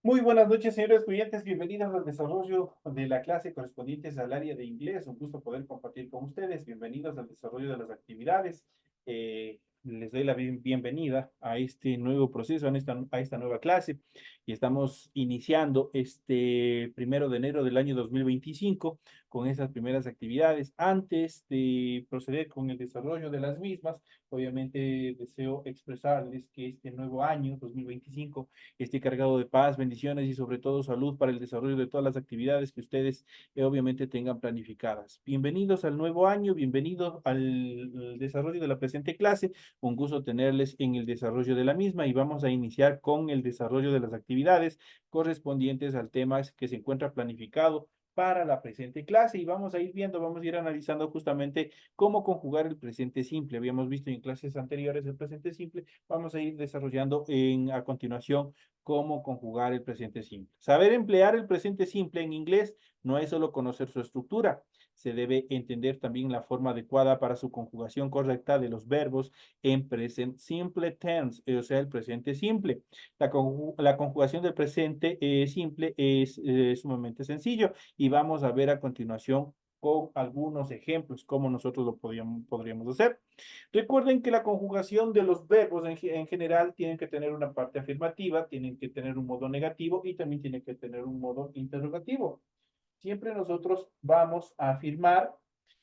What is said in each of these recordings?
Muy buenas noches, señores estudiantes. Bienvenidos al desarrollo de la clase correspondientes al área de inglés. Un gusto poder compartir con ustedes. Bienvenidos al desarrollo de las actividades. Les doy la bienvenida a este nuevo proceso, a esta nueva clase. Y estamos iniciando este 1 de enero del año 2025 con estas primeras actividades. Antes de proceder con el desarrollo de las mismas, obviamente deseo expresarles que este nuevo año 2025 esté cargado de paz, bendiciones y sobre todo salud para el desarrollo de todas las actividades que ustedes obviamente tengan planificadas. Bienvenidos al nuevo año, bienvenidos al desarrollo de la presente clase. Un gusto tenerles en el desarrollo de la misma y vamos a iniciar con el desarrollo de las actividades correspondientes al tema que se encuentra planificado para la presente clase y vamos a ir viendo, vamos a ir analizando justamente cómo conjugar el presente simple. Habíamos visto en clases anteriores el presente simple, vamos a ir desarrollando a continuación cómo conjugar el presente simple. Saber emplear el presente simple en inglés no es solo conocer su estructura, se debe entender también la forma adecuada para su conjugación correcta de los verbos en present simple tense, o sea, el presente simple. La conjugación del presente simple es sumamente sencillo y vamos a ver a continuación con algunos ejemplos cómo nosotros lo podríamos hacer. Recuerden que la conjugación de los verbos en general tienen que tener una parte afirmativa, tienen que tener un modo negativo y también tienen que tener un modo interrogativo. Siempre nosotros vamos a afirmar,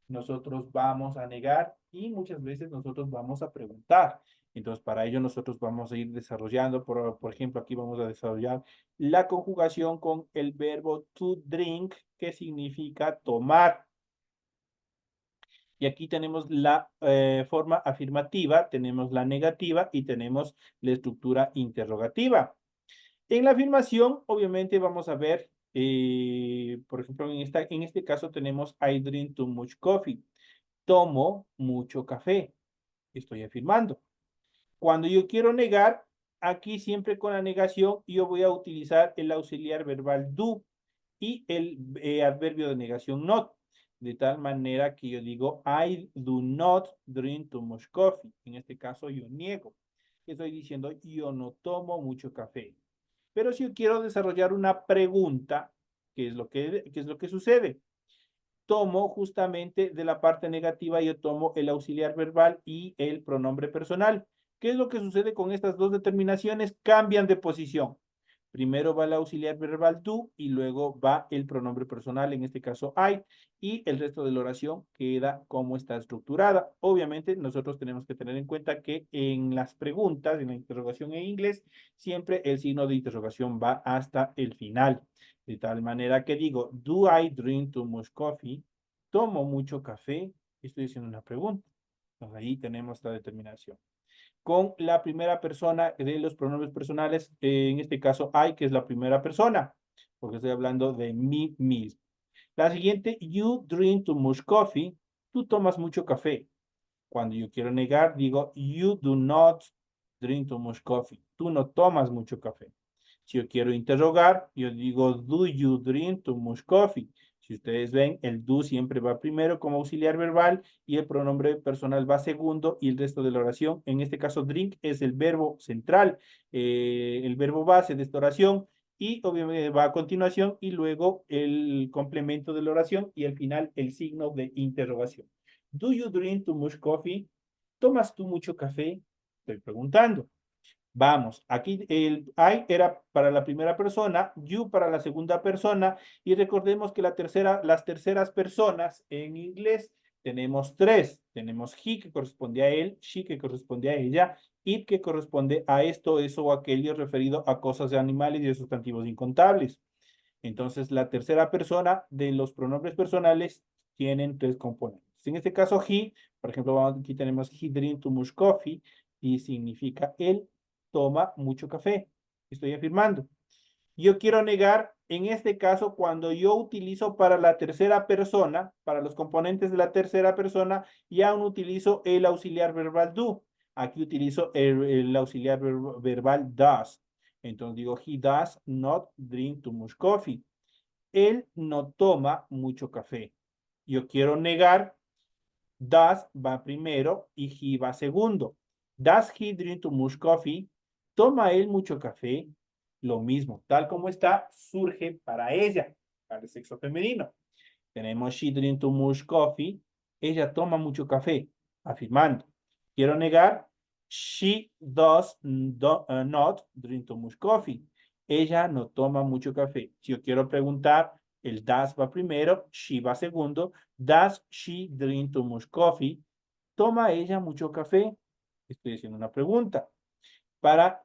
nosotros vamos a negar y muchas veces nosotros vamos a preguntar. Entonces, para ello nosotros vamos a ir desarrollando, por ejemplo, aquí vamos a desarrollar la conjugación con el verbo to drink, que significa tomar. Y aquí tenemos la forma afirmativa, tenemos la negativa y tenemos la estructura interrogativa. En la afirmación, obviamente, vamos a ver, por ejemplo, en este caso tenemos I drink too much coffee. Tomo mucho café. Estoy afirmando. Cuando yo quiero negar, aquí siempre con la negación, yo voy a utilizar el auxiliar verbal do y el adverbio de negación not. De tal manera que yo digo, I do not drink too much coffee. En este caso, yo niego. Estoy diciendo, yo no tomo mucho café. Pero si yo quiero desarrollar una pregunta, qué es lo que sucede? Tomo justamente de la parte negativa, yo tomo el auxiliar verbal y el pronombre personal. ¿Qué es lo que sucede con estas dos determinaciones? Cambian de posición. Primero va el auxiliar verbal tú y luego va el pronombre personal, en este caso I, y el resto de la oración queda como está estructurada. Obviamente, nosotros tenemos que tener en cuenta que en las preguntas, en la interrogación en inglés, siempre el signo de interrogación va hasta el final. De tal manera que digo, do I drink too much coffee? ¿Tomo mucho café? Estoy haciendo una pregunta. Entonces ahí tenemos la determinación con la primera persona de los pronombres personales, en este caso I, que es la primera persona, porque estoy hablando de mí mismo. La siguiente, you drink too much coffee, tú tomas mucho café. Cuando yo quiero negar, digo, you do not drink too much coffee, tú no tomas mucho café. Si yo quiero interrogar, yo digo, do you drink too much coffee? Si ustedes ven, el do siempre va primero como auxiliar verbal y el pronombre personal va segundo y el resto de la oración, en este caso drink, es el verbo central, el verbo base de esta oración y obviamente va a continuación y luego el complemento de la oración y al final el signo de interrogación. Do you drink too much coffee? ¿Tomas tú mucho café? Estoy preguntando. Vamos, aquí el I era para la primera persona, you para la segunda persona, y recordemos que las terceras personas en inglés tenemos tres. Tenemos he que corresponde a él, she que corresponde a ella, it que corresponde a esto, eso o aquello referido a cosas de animales y de sustantivos incontables. Entonces, la tercera persona de los pronombres personales tienen tres componentes. En este caso, he, por ejemplo, aquí tenemos he drink too much coffee y significa él toma mucho café. Estoy afirmando. Yo quiero negar, en este caso, cuando yo utilizo para la tercera persona, para los componentes de la tercera persona, ya no utilizo el auxiliar verbal do. Aquí utilizo el auxiliar verbal does. Entonces digo, he does not drink too much coffee. Él no toma mucho café. Yo quiero negar, does va primero y he va segundo. Does he drink too much coffee? ¿Toma él mucho café? Lo mismo, tal como está, surge para ella, para el sexo femenino. Tenemos she drink too much coffee. Ella toma mucho café, afirmando. Quiero negar, she does not drink too much coffee. Ella no toma mucho café. Si yo quiero preguntar, el does va primero, she va segundo. Does she drink too much coffee? ¿Toma ella mucho café? Estoy haciendo una pregunta. Para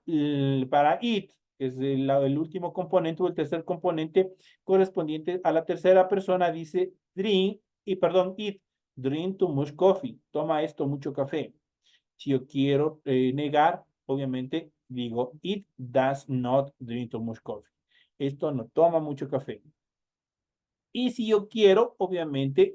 it, que es el último componente o el tercer componente correspondiente a la tercera persona, dice drink, y perdón, it, drink too much coffee, toma esto mucho café. Si yo quiero negar, obviamente digo, it does not drink too much coffee. Esto no toma mucho café. Y si yo quiero, obviamente,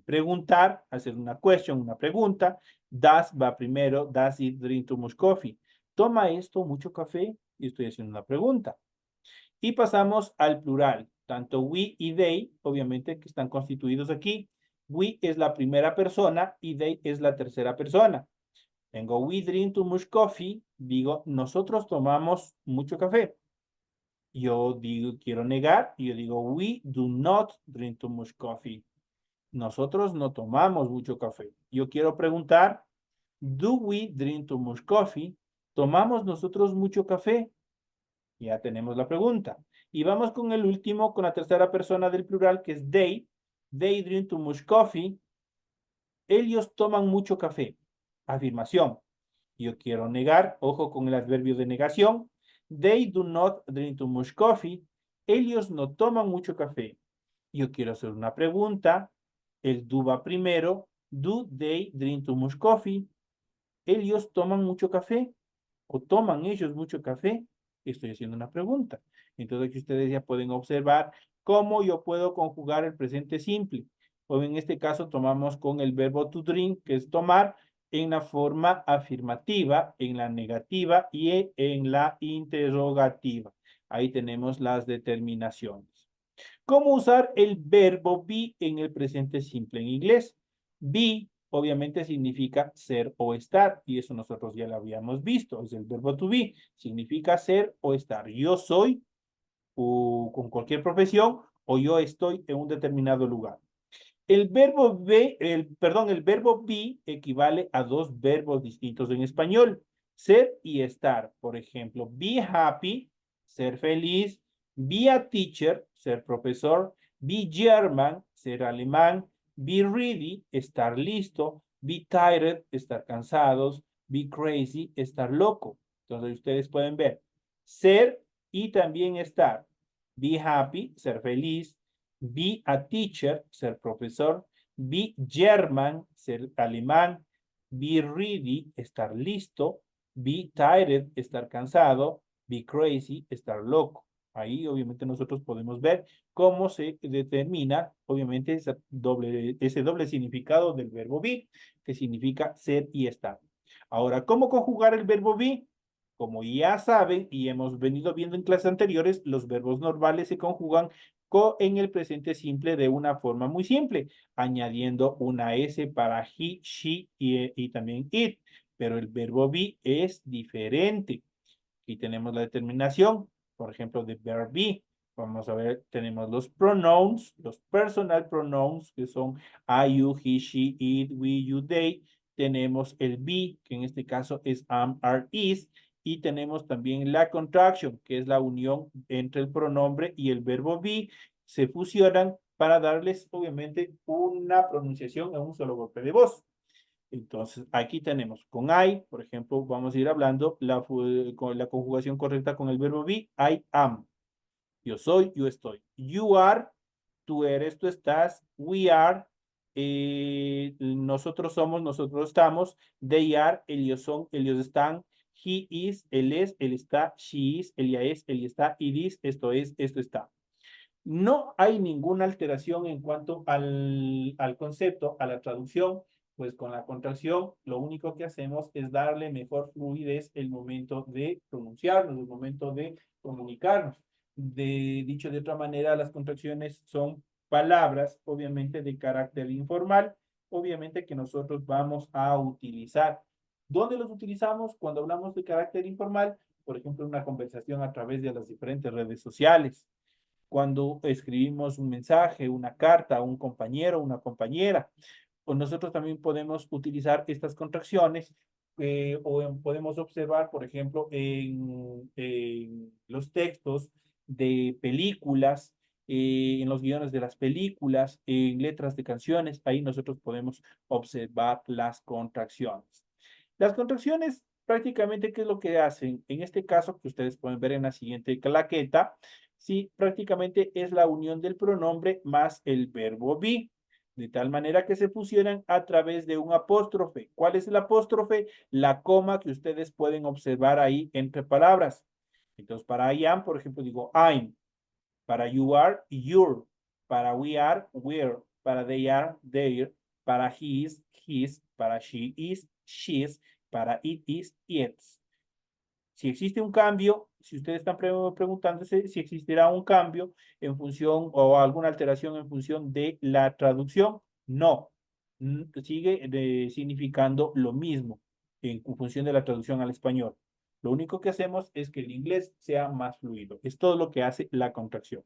preguntar, hacer una question, una pregunta, does va primero, does it drink too much coffee? ¿Toma esto mucho café? Y estoy haciendo una pregunta. Y pasamos al plural. Tanto we y they, obviamente, que están constituidos aquí. We es la primera persona y they es la tercera persona. Tengo we drink too much coffee. Digo, nosotros tomamos mucho café. Yo digo, quiero negar, y yo digo, we do not drink too much coffee. Nosotros no tomamos mucho café. Yo quiero preguntar, do we drink too much coffee? ¿Tomamos nosotros mucho café? Ya tenemos la pregunta. Y vamos con el último, con la tercera persona del plural, que es they. They drink too much coffee. Ellos toman mucho café. Afirmación. Yo quiero negar, ojo con el adverbio de negación. They do not drink too much coffee. Ellos no toman mucho café. Yo quiero hacer una pregunta. El do va primero. Do they drink too much coffee? ¿Ellos toman mucho café? ¿O toman ellos mucho café? Estoy haciendo una pregunta. Entonces aquí ustedes ya pueden observar cómo yo puedo conjugar el presente simple. O en este caso tomamos con el verbo to drink, que es tomar, en la forma afirmativa, en la negativa y en la interrogativa. Ahí tenemos las determinaciones. ¿Cómo usar el verbo be en el presente simple en inglés? Be, obviamente, significa ser o estar, y eso nosotros ya lo habíamos visto, es el verbo to be, significa ser o estar. Yo soy con cualquier profesión o yo estoy en un determinado lugar. El verbo be equivale a dos verbos distintos en español, ser y estar. Por ejemplo, be happy, ser feliz, be a teacher, ser profesor, be German, ser alemán, be ready, estar listo, be tired, estar cansados, be crazy, estar loco. Entonces ustedes pueden ver ser y también estar. Be happy, ser feliz, be a teacher, ser profesor, be German, ser alemán, be ready, estar listo, be tired, estar cansado, be crazy, estar loco. Ahí obviamente nosotros podemos ver cómo se determina, obviamente, ese doble significado del verbo be, que significa ser y estar. Ahora, ¿cómo conjugar el verbo be? Como ya saben y hemos venido viendo en clases anteriores, los verbos normales se conjugan en el presente simple de una forma muy simple, añadiendo una S para he, she y también it. Pero el verbo be es diferente. Aquí tenemos la determinación, por ejemplo, de verb be. Vamos a ver, tenemos los pronouns, los personal pronouns, que son I, you, he, she, it, we, you, they. Tenemos el be, que en este caso es am, are, is. Y tenemos también la contraction, que es la unión entre el pronombre y el verbo be. Se fusionan para darles, obviamente, una pronunciación en un solo golpe de voz. Entonces, aquí tenemos con I, por ejemplo, vamos a ir hablando con la conjugación correcta con el verbo be, I am. Yo soy, yo estoy. You are, tú eres, tú estás. We are, nosotros somos, nosotros estamos. They are, ellos son, ellos están. He is, él es, él está. She is, ella es, ella está. It is, esto es, esto está. No hay ninguna alteración en cuanto al concepto, a la traducción, pues con la contracción lo único que hacemos es darle mejor fluidez el momento de pronunciarnos, el momento de comunicarnos. Dicho de otra manera, las contracciones son palabras, obviamente, de carácter informal obviamente, que nosotros vamos a utilizar. ¿Dónde los utilizamos? Cuando hablamos de carácter informal, por ejemplo, una conversación a través de las diferentes redes sociales, cuando escribimos un mensaje, una carta a un compañero, una compañera, pues nosotros también podemos utilizar estas contracciones podemos observar, por ejemplo, en los textos de películas, en los guiones de las películas, en letras de canciones, ahí nosotros podemos observar las contracciones. Las contracciones, prácticamente, ¿qué es lo que hacen? En este caso, que ustedes pueden ver en la siguiente claqueta, sí, prácticamente es la unión del pronombre más el verbo be, de tal manera que se fusionan a través de un apóstrofe. ¿Cuál es el apóstrofe? La coma que ustedes pueden observar ahí entre palabras. Entonces, para I am, por ejemplo, digo I'm. Para you are, you're. Para we are, we're. Para they are, they're. Para he is, his. Para she is, she's. Para it is, it's. Si existe un cambio, si ustedes están preguntándose si existirá un cambio en función o alguna alteración en función de la traducción, no. Sigue significando lo mismo en función de la traducción al español. Lo único que hacemos es que el inglés sea más fluido. Es todo lo que hace la contracción.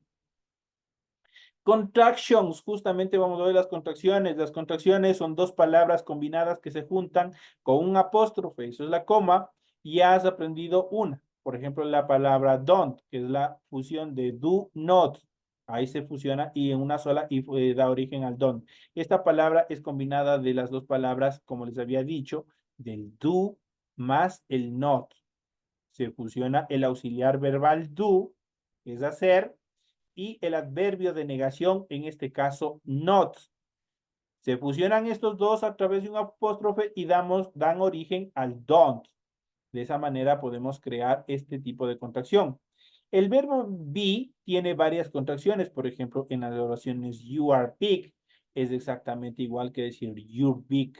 Contractions, justamente vamos a ver las contracciones. Las contracciones son dos palabras combinadas que se juntan con un apóstrofe, eso es la coma, y ya has aprendido una. Por ejemplo, la palabra don't, que es la fusión de do, not. Ahí se fusiona y en una sola y da origen al don't. Esta palabra es combinada de las dos palabras, como les había dicho, del do más el not. Se fusiona el auxiliar verbal do, que es hacer, y el adverbio de negación, en este caso, not. Se fusionan estos dos a través de un apóstrofe y dan origen al don't. De esa manera podemos crear este tipo de contracción. El verbo be tiene varias contracciones, por ejemplo, en las oraciones you are big, es exactamente igual que decir you're big.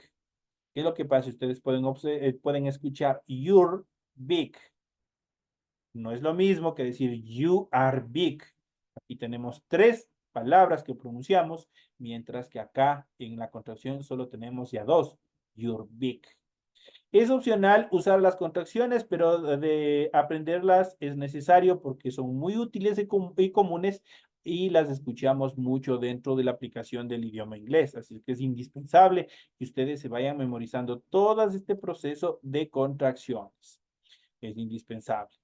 ¿Qué es lo que pasa? Ustedes pueden escuchar you're big. No es lo mismo que decir you are big. Aquí tenemos tres palabras que pronunciamos, mientras que acá en la contracción solo tenemos ya dos. You're big. Es opcional usar las contracciones, pero de aprenderlas es necesario porque son muy útiles y comunes y las escuchamos mucho dentro de la aplicación del idioma inglés. Así que es indispensable que ustedes se vayan memorizando todo este proceso de contracciones. Es indispensable.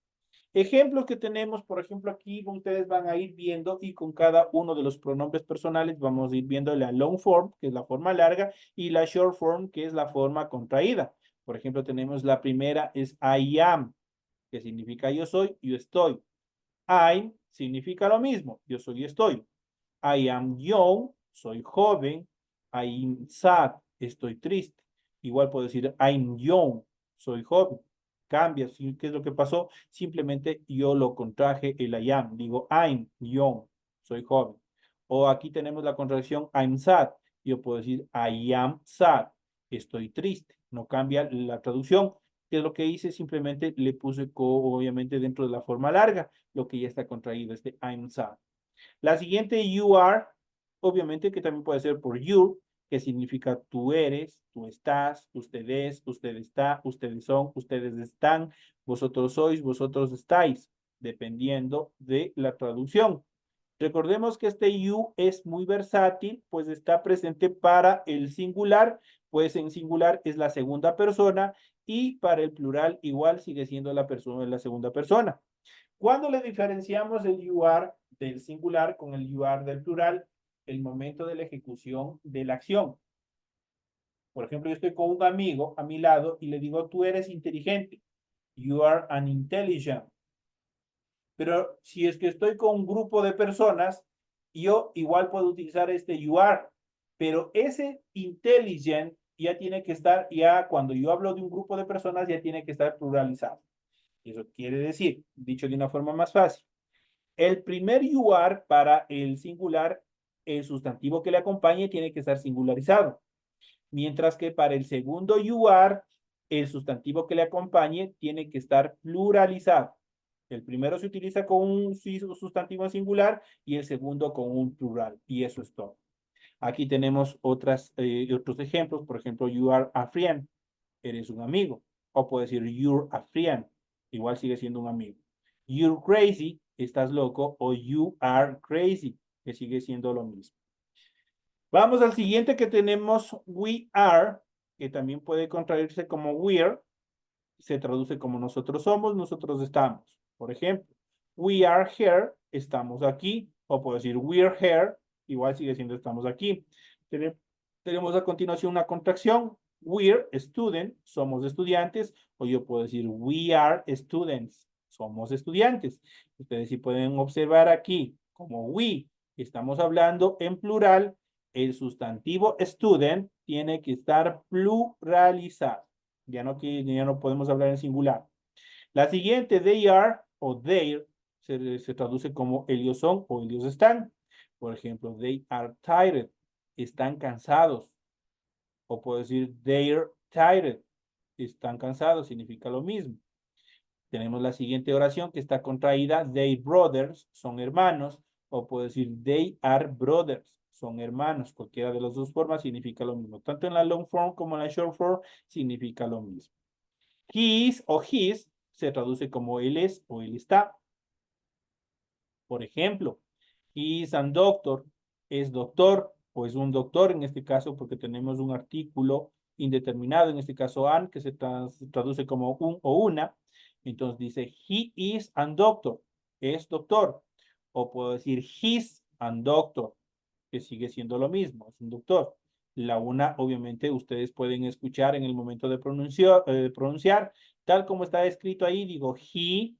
Ejemplos que tenemos, por ejemplo, aquí ustedes van a ir viendo y con cada uno de los pronombres personales vamos a ir viendo la long form, que es la forma larga, y la short form, que es la forma contraída. Por ejemplo, tenemos la primera es I am, que significa yo soy, yo estoy. I'm significa lo mismo, yo soy y estoy. I am young, soy joven. I'm sad, estoy triste. Igual puedo decir I'm young, soy joven. Cambia, ¿qué es lo que pasó? Simplemente yo lo contraje el I am. Digo I'm young, soy joven. O aquí tenemos la contracción I'm sad. Yo puedo decir I am sad, estoy triste. No cambia la traducción. ¿Qué es lo que hice? Simplemente le puse obviamente dentro de la forma larga, lo que ya está contraído, este I'm sad. La siguiente, you are, obviamente que también puede ser por you, que significa tú eres, tú estás, ustedes, usted está, ustedes son, ustedes están, vosotros sois, vosotros estáis, dependiendo de la traducción. Recordemos que este you es muy versátil, pues está presente para el singular, pues en singular es la segunda persona y para el plural igual sigue siendo la persona en la segunda persona. ¿Cuándo le diferenciamos el you are del singular con el you are del plural? El momento de la ejecución de la acción. Por ejemplo, yo estoy con un amigo a mi lado y le digo, tú eres inteligente. You are an intelligent. Pero si es que estoy con un grupo de personas, yo igual puedo utilizar este you are. Pero ese intelligent ya tiene que estar, ya cuando yo hablo de un grupo de personas, ya tiene que estar pluralizado. Eso quiere decir, dicho de una forma más fácil, el primer you are para el singular, el sustantivo que le acompañe tiene que estar singularizado. Mientras que para el segundo you are, el sustantivo que le acompañe tiene que estar pluralizado. El primero se utiliza con un sustantivo singular y el segundo con un plural. Y eso es todo. Aquí tenemos otros ejemplos. Por ejemplo, you are a friend. Eres un amigo. O puedo decir you're a friend. Igual sigue siendo un amigo. You're crazy. Estás loco. O you are crazy, que sigue siendo lo mismo. Vamos al siguiente que tenemos we are, que también puede contraerse como we're. Se traduce como nosotros somos, nosotros estamos. Por ejemplo, we are here, estamos aquí. O puedo decir we're here, igual sigue siendo estamos aquí. Tenemos a continuación una contracción. We're student, somos estudiantes. O yo puedo decir we are students, somos estudiantes. Ustedes sí pueden observar aquí, como we, estamos hablando en plural, el sustantivo student tiene que estar pluralizado. Ya no podemos hablar en singular. La siguiente, they are o their, se traduce como ellos son o ellos están. Por ejemplo, they are tired, están cansados. O puedo decir they're tired, están cansados, significa lo mismo. Tenemos la siguiente oración que está contraída, they brothers, son hermanos. O puedo decir they are brothers, son hermanos. Cualquiera de las dos formas significa lo mismo. Tanto en la long form como en la short form significa lo mismo. He is o his se traduce como él es o él está. Por ejemplo, he is an doctor, es doctor o es un doctor en este caso porque tenemos un artículo indeterminado, en este caso an, que se traduce como un o una. Entonces dice, he is an doctor, es doctor. O puedo decir, his an doctor, que sigue siendo lo mismo, es un doctor. La una, obviamente, ustedes pueden escuchar en el momento de pronunciar, tal como está escrito ahí, digo, he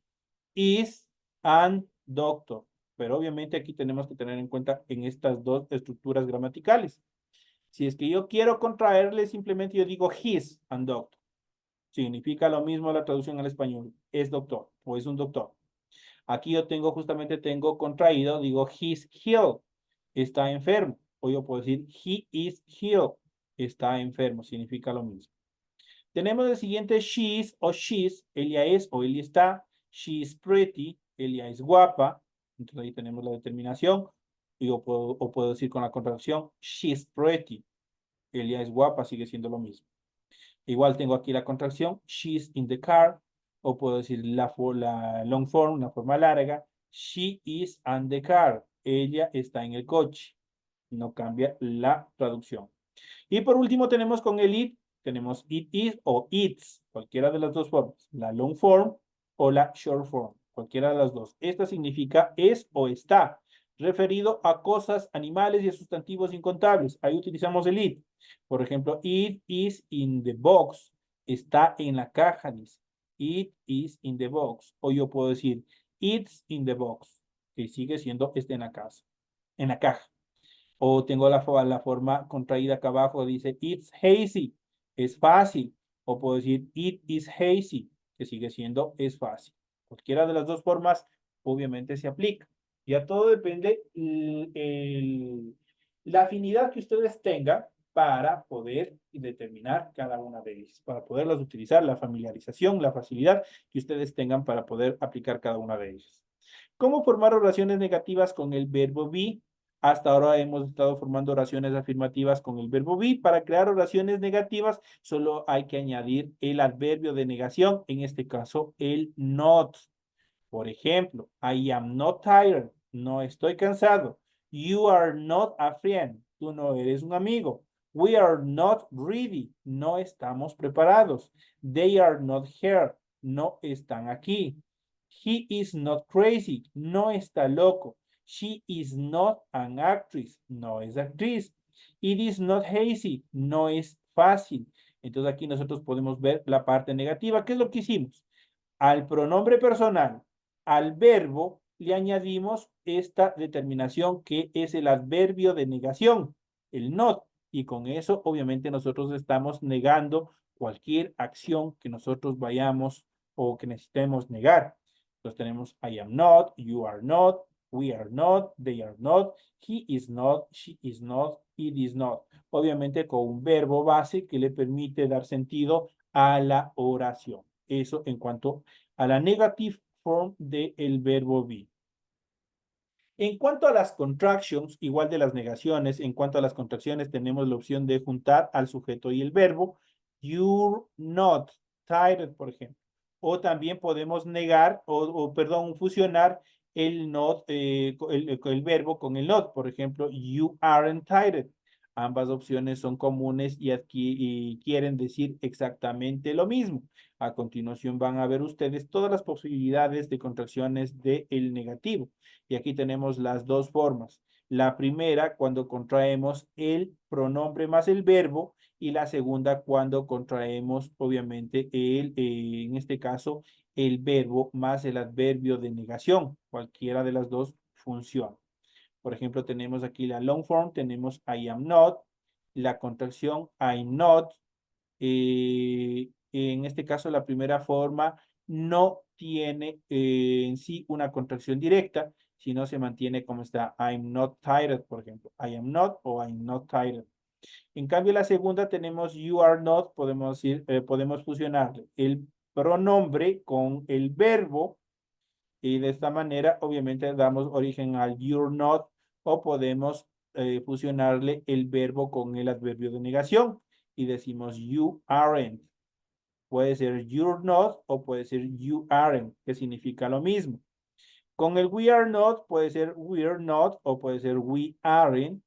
is an doctor. Pero obviamente aquí tenemos que tener en cuenta en estas dos estructuras gramaticales. Si es que yo quiero contraerle, simplemente yo digo his and doctor. Significa lo mismo la traducción al español. Es doctor o es un doctor. Aquí yo tengo contraído, digo he's ill, está enfermo. O yo puedo decir he is ill, está enfermo, significa lo mismo. Tenemos el siguiente she's o she's, ella es o ella está. She is pretty, ella es guapa. Entonces ahí tenemos la determinación. O puedo decir con la contracción, she's pretty, ella es guapa, sigue siendo lo mismo. Igual tengo aquí la contracción, she's in the car, o puedo decir la long form, la forma larga, she is on the car, ella está en el coche. No cambia la traducción. Y por último tenemos con el it, tenemos it is o it's, cualquiera de las dos formas, la long form o la short form, cualquiera de las dos. Esta significa es o está, referido a cosas, animales y a sustantivos incontables. Ahí utilizamos el it. Por ejemplo, it is in the box, está en la caja, dice. It is in the box. O yo puedo decir, it's in the box, que sigue siendo está en la casa, en la caja. O tengo la forma contraída acá abajo, dice it's hazy, es fácil. O puedo decir it is hazy, que sigue siendo es fácil. Cualquiera de las dos formas, obviamente se aplica. Ya todo depende la afinidad que ustedes tengan para poder determinar cada una de ellas, para poderlas utilizar, la familiarización, la facilidad que ustedes tengan para poder aplicar cada una de ellas. ¿Cómo formar oraciones negativas con el verbo be? Hasta ahora hemos estado formando oraciones afirmativas con el verbo be. Para crear oraciones negativas, solo hay que añadir el adverbio de negación, en este caso el not. Por ejemplo, I am not tired, no estoy cansado. You are not a friend, tú no eres un amigo. We are not ready, no estamos preparados. They are not here, no están aquí. He is not crazy, no está loco. She is not an actress, no es actriz. It is not hazy, no es fácil. Entonces aquí nosotros podemos ver la parte negativa. ¿Qué es lo que hicimos? Al pronombre personal, al verbo, le añadimos esta determinación que es el adverbio de negación, el not. Y con eso, obviamente, nosotros estamos negando cualquier acción que nosotros vayamos o que necesitemos negar. Entonces tenemos I am not, you are not, we are not, they are not, he is not, she is not, it is not. Obviamente con un verbo base que le permite dar sentido a la oración. Eso en cuanto a la negative form del verbo be. En cuanto a las contractions, igual de las negaciones, en cuanto a las contracciones tenemos la opción de juntar al sujeto y el verbo. You're not tired, por ejemplo. O también podemos negar perdón, fusionar el not, el verbo con el not. Por ejemplo, you aren't tired. Ambas opciones son comunes y quieren decir exactamente lo mismo. A continuación van a ver ustedes todas las posibilidades de contracciones del negativo. Y aquí tenemos las dos formas. La primera cuando contraemos el pronombre más el verbo y la segunda cuando contraemos obviamente en este caso el verbo más el adverbio de negación. Cualquiera de las dos funciona. Por ejemplo, tenemos aquí la long form, tenemos I am not, la contracción I'm not. En este caso, la primera forma no tiene en sí una contracción directa, sino se mantiene como está I'm not tired, por ejemplo. I am not o I'm not tired. En cambio, la segunda tenemos you are not, podemos decir, podemos fusionar el pronombre con el verbo y de esta manera, obviamente, damos origen al you're not o podemos fusionarle el verbo con el adverbio de negación y decimos you aren't. Puede ser you're not o puede ser you aren't, que significa lo mismo. Con el we are not puede ser we're not o puede ser we aren't.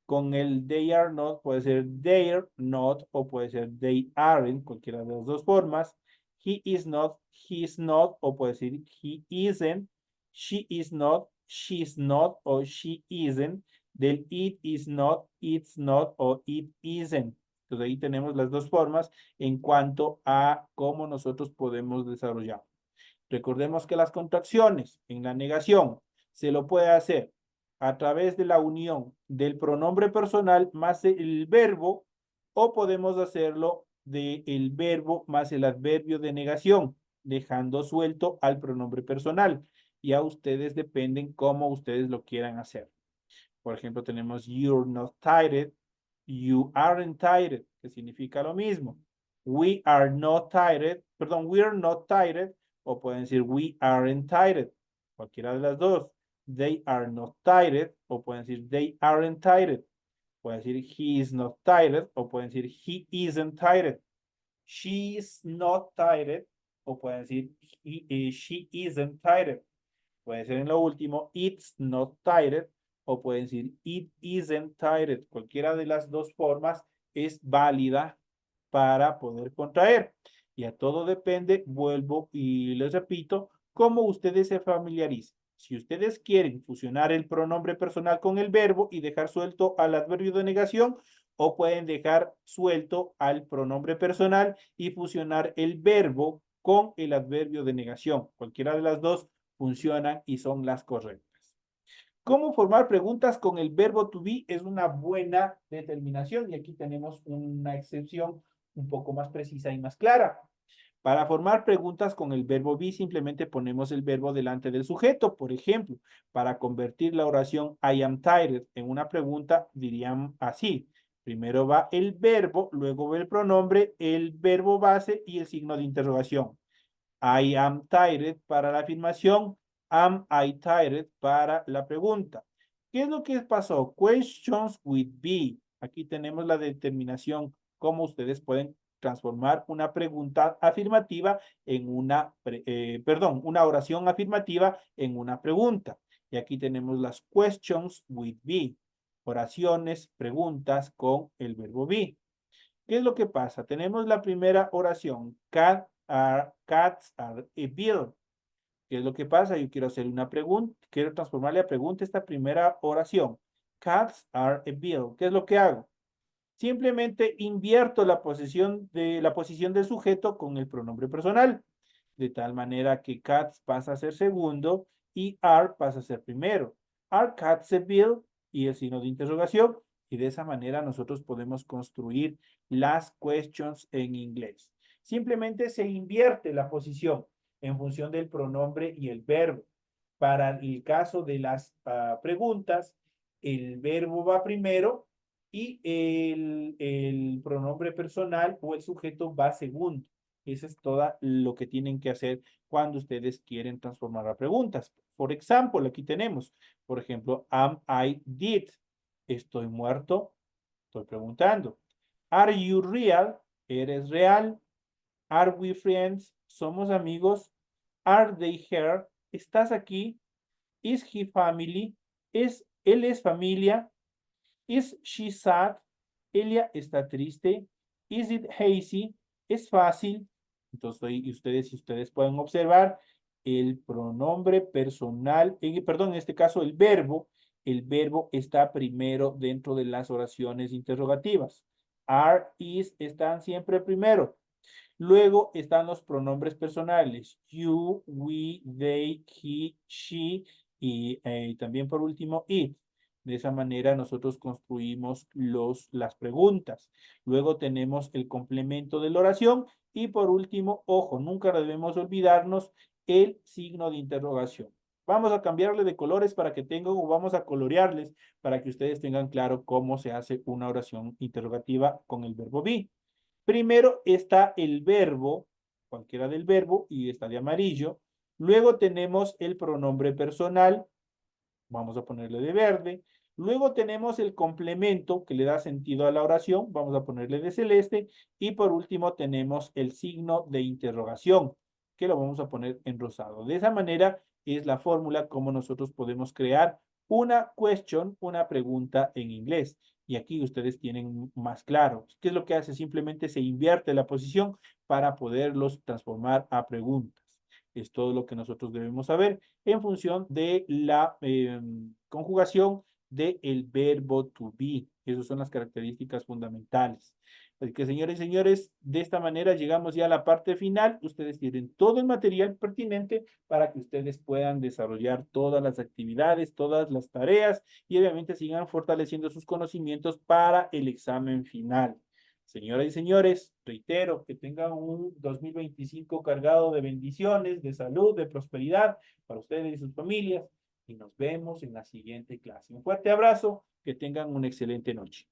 Con el they are not puede ser they're not o puede ser they aren't, cualquiera de las dos formas. He is not, he's not o puede ser he isn't. She is not, she's not o she isn't. Del it is not, it's not o it isn't. Entonces ahí tenemos las dos formas en cuanto a cómo nosotros podemos desarrollar. Recordemos que las contracciones en la negación se lo puede hacer a través de la unión del pronombre personal más el verbo o podemos hacerlo del verbo más el adverbio de negación, dejando suelto al pronombre personal. Ya ustedes dependen cómo ustedes lo quieran hacer. Por ejemplo, tenemos you're not tired, you aren't tired, que significa lo mismo. We are not tired, perdón, we're not tired, o pueden decir we aren't tired, cualquiera de las dos. They are not tired, o pueden decir they aren't tired. Pueden decir he is not tired, o pueden decir he isn't tired. She is not tired, o pueden decir she isn't tired. Puede ser en lo último, it's not tired, o pueden decir it isn't tired. Cualquiera de las dos formas es válida para poder contraer. Y a todo depende, vuelvo y les repito, cómo ustedes se familiaricen. Si ustedes quieren fusionar el pronombre personal con el verbo y dejar suelto al adverbio de negación, o pueden dejar suelto al pronombre personal y fusionar el verbo con el adverbio de negación. Cualquiera de las dos funcionan y son las correctas. ¿Cómo formar preguntas con el verbo to be? Es una buena determinación y aquí tenemos una excepción un poco más precisa y más clara. Para formar preguntas con el verbo be, simplemente ponemos el verbo delante del sujeto. Por ejemplo, para convertir la oración I am tired en una pregunta, dirían así. Primero va el verbo, luego va el pronombre, el verbo base y el signo de interrogación. I am tired para la afirmación. Am I tired para la pregunta. ¿Qué es lo que pasó? Questions with be. Aquí tenemos la determinación, cómo ustedes pueden transformar una pregunta afirmativa en una oración afirmativa en una pregunta. Y aquí tenemos las questions with be. Oraciones, preguntas con el verbo be. ¿Qué es lo que pasa? Tenemos la primera oración. Cats are a bill. ¿Qué es lo que pasa? Yo quiero hacer una pregunta. Quiero transformarle a pregunta esta primera oración. Cats are a bill. ¿Qué es lo que hago? Simplemente invierto la posición del sujeto con el pronombre personal. De tal manera que cats pasa a ser segundo y are pasa a ser primero. Are cats a bill? Y el signo de interrogación. Y de esa manera nosotros podemos construir las questions en inglés. Simplemente se invierte la posición en función del pronombre y el verbo. Para el caso de las preguntas, el verbo va primero y el pronombre personal o el sujeto va segundo. Eso es todo lo que tienen que hacer cuando ustedes quieren transformar a preguntas. Por ejemplo, aquí tenemos, por ejemplo, am I dead? ¿Estoy muerto? Estoy preguntando. Are you real? ¿Eres real? Are we friends? ¿Somos amigos? Are they here? ¿Estás aquí? Is he family? ¿Él es familia? Is she sad? Ella está triste. Is it hazy? Es fácil. Entonces, si ustedes pueden observar, el pronombre personal, perdón, en este caso el verbo está primero dentro de las oraciones interrogativas. Are, is están siempre primero. Luego están los pronombres personales. You, we, they, he, she y también por último it. De esa manera nosotros construimos las preguntas. Luego tenemos el complemento de la oración y por último, ojo, nunca debemos olvidarnos el signo de interrogación. Vamos a cambiarle de colores para que tengan o vamos a colorearles para que ustedes tengan claro cómo se hace una oración interrogativa con el verbo be. Primero está el verbo, cualquiera del verbo, y está de amarillo. Luego tenemos el pronombre personal, vamos a ponerle de verde. Luego tenemos el complemento que le da sentido a la oración, vamos a ponerle de celeste. Y por último tenemos el signo de interrogación, que lo vamos a poner en rosado. De esa manera es la fórmula como nosotros podemos crear una question, una pregunta en inglés. Y aquí ustedes tienen más claro. ¿Qué es lo que hace? Simplemente se invierte la posición para poderlos transformar a preguntas. Es todo lo que nosotros debemos saber en función de la conjugación del verbo to be. Esas son las características fundamentales. Así que, señores y señores, de esta manera llegamos ya a la parte final. Ustedes tienen todo el material pertinente para que ustedes puedan desarrollar todas las actividades, todas las tareas y obviamente sigan fortaleciendo sus conocimientos para el examen final. Señoras y señores, reitero que tengan un 2025 cargado de bendiciones, de salud, de prosperidad para ustedes y sus familias y nos vemos en la siguiente clase. Un fuerte abrazo, que tengan una excelente noche.